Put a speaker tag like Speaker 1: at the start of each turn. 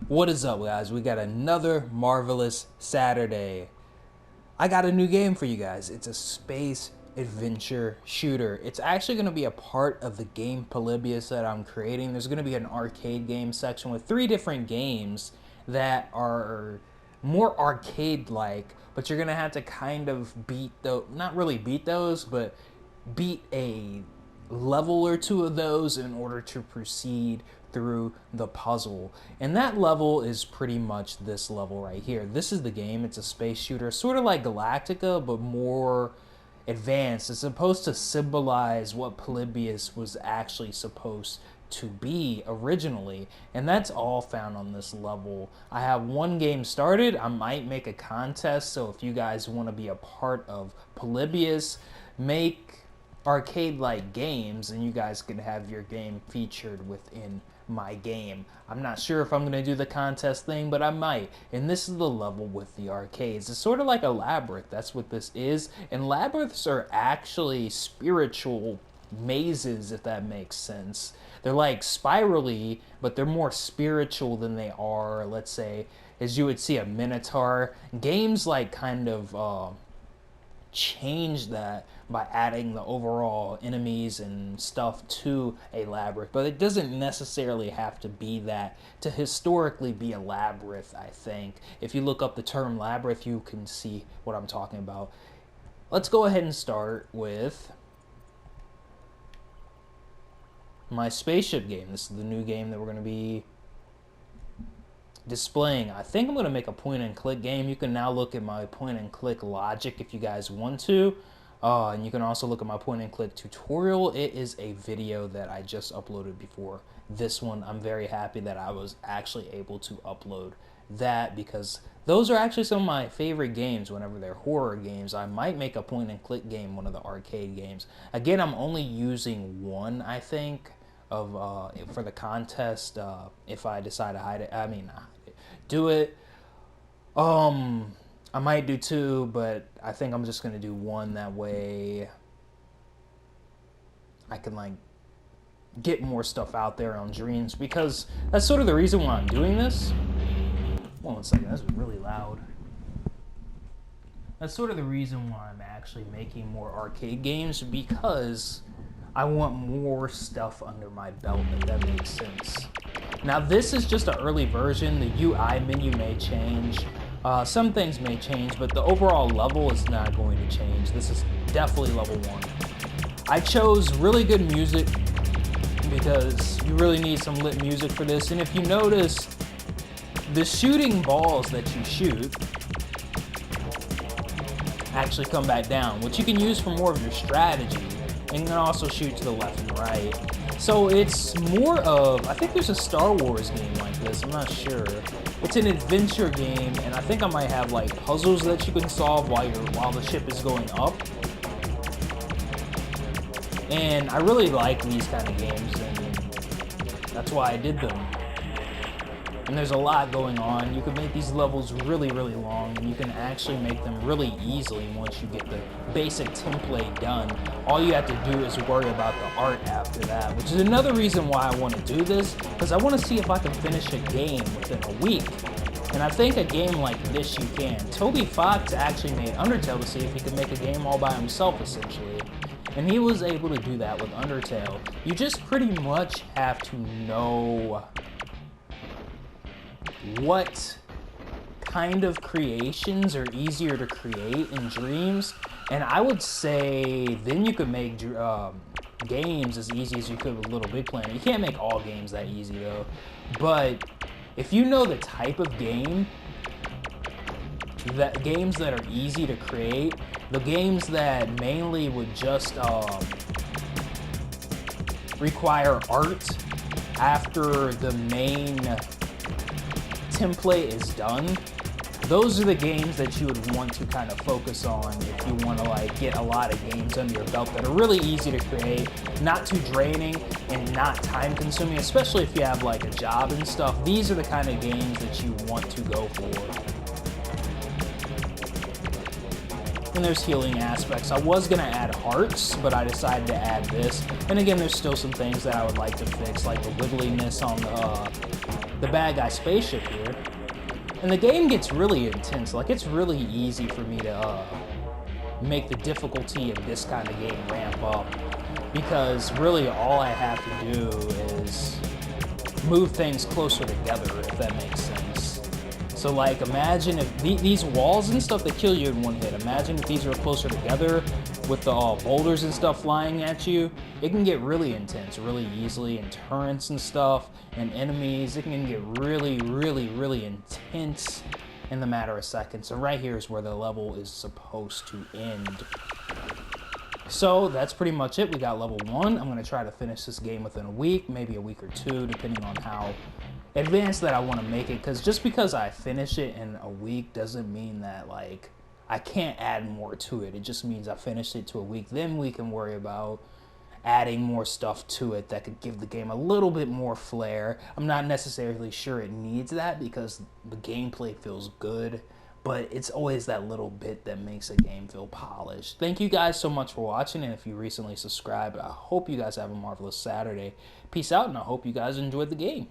Speaker 1: What is up, guys? We got another marvelous Saturday. I got a new game for you guys. It's a space adventure shooter. It's actually going to be a part of the game Polybius that I'm creating. There's going to be an arcade game section with 3 different games that are more arcade-like, but you're going to have to kind of beat those, not really beat those, but beat a level or 2 of those in order to proceed through the puzzle. And that level is pretty much this level right here. This is the game. It's a space shooter, sort of like Galactica, but more advanced. It's supposed to symbolize what Polybius was actually supposed to be originally, and that's all found on this level. I have 1 game started. I might make a contest, so if you guys want to be a part of Polybius, make arcade-like games, and you guys can have your game featured within my game. I'm not sure if I'm going to do the contest thing, but I might. And this is the level with the arcades. It's sort of like a labyrinth. That's what this is. And labyrinths are actually spiritual mazes, if that makes sense. They're like spirally, but they're more spiritual than they are, let's say, as you would see a minotaur. Games like kind of change that by adding the overall enemies and stuff to a labyrinth, but it doesn't necessarily have to be that to historically be a labyrinth. I think if you look up the term labyrinth, you can see what I'm talking about. Let's go ahead and start with my spaceship game. This is the new game that we're going to be displaying. I think I'm going to make a point and click game. You can now look at my point and click logic if you guys want to, and you can also look at my point and click tutorial. It is a video that I just uploaded before this one. I'm very happy that I was actually able to upload that, because those are actually some of my favorite games whenever they're horror games. I might make a point and click game one of the arcade games. Again, I'm only using 1, I think, of for the contest. If I decide to hide it, do it. I might do 2, but I think I'm just gonna do 1. That way I can like get more stuff out there on Dreams, because that's sort of the reason why I'm doing this. One second, that's really loud. That's sort of the reason why I'm actually making more arcade games, because I want more stuff under my belt, if that makes sense. Now, this is just an early version. The UI menu may change. Some things may change, but the overall level is not going to change. This is definitely level 1. I chose really good music because you really need some lit music for this. And if you notice, the shooting balls that you shoot actually come back down, which you can use for more of your strategy. And you can also shoot to the left and right. So it's more of, I think there's a Star Wars game like this, I'm not sure. It's an adventure game, and I think I might have like puzzles that you can solve while the ship is going up. And I really like these kind of games, and that's why I did them. And there's a lot going on. You can make these levels really, really long, and you can actually make them really easily once you get the basic template done. All you have to do is worry about the art after that, which is another reason why I want to do this, because I want to see if I can finish a game within a week. And I think a game like this you can. Toby Fox actually made Undertale to see if he could make a game all by himself, essentially. And he was able to do that with Undertale. You just pretty much have to know what kind of creations are easier to create in Dreams, and I would say then you could make games as easy as you could with Little Big Planet. You can't make all games that easy though, but if you know the type of game, that games that are easy to create, the games that mainly would just require art after the main template is done, those are the games that you would want to kind of focus on if you want to like get a lot of games under your belt that are really easy to create, not too draining and not time consuming, especially if you have like a job and stuff. These are the kind of games that you want to go for. And there's healing aspects. I was gonna add hearts, but I decided to add this. And again, there's still some things that I would like to fix, like the wiggliness on the the bad guy spaceship here. And the game gets really intense. Like, it's really easy for me to make the difficulty of this kind of game ramp up, because really all I have to do is move things closer together, if that makes sense. So like, imagine if these walls and stuff, they kill you in one hit. Imagine if these were closer together with the boulders and stuff flying at you. It can get really intense really easily, and turrets and stuff and enemies. It can get really, really, really intense in the matter of seconds. And right here is where the level is supposed to end. So that's pretty much it. We got level 1. I'm going to try to finish this game within a week, maybe a week or 2, depending on how advanced that I want to make it. Because just because I finish it in a week doesn't mean that, like, I can't add more to it. It just means I finished it to a week. Then we can worry about adding more stuff to it that could give the game a little bit more flair. I'm not necessarily sure it needs that, because the gameplay feels good, but it's always that little bit that makes a game feel polished. Thank you guys so much for watching, and if you recently subscribed, I hope you guys have a marvelous Saturday. Peace out, and I hope you guys enjoyed the game.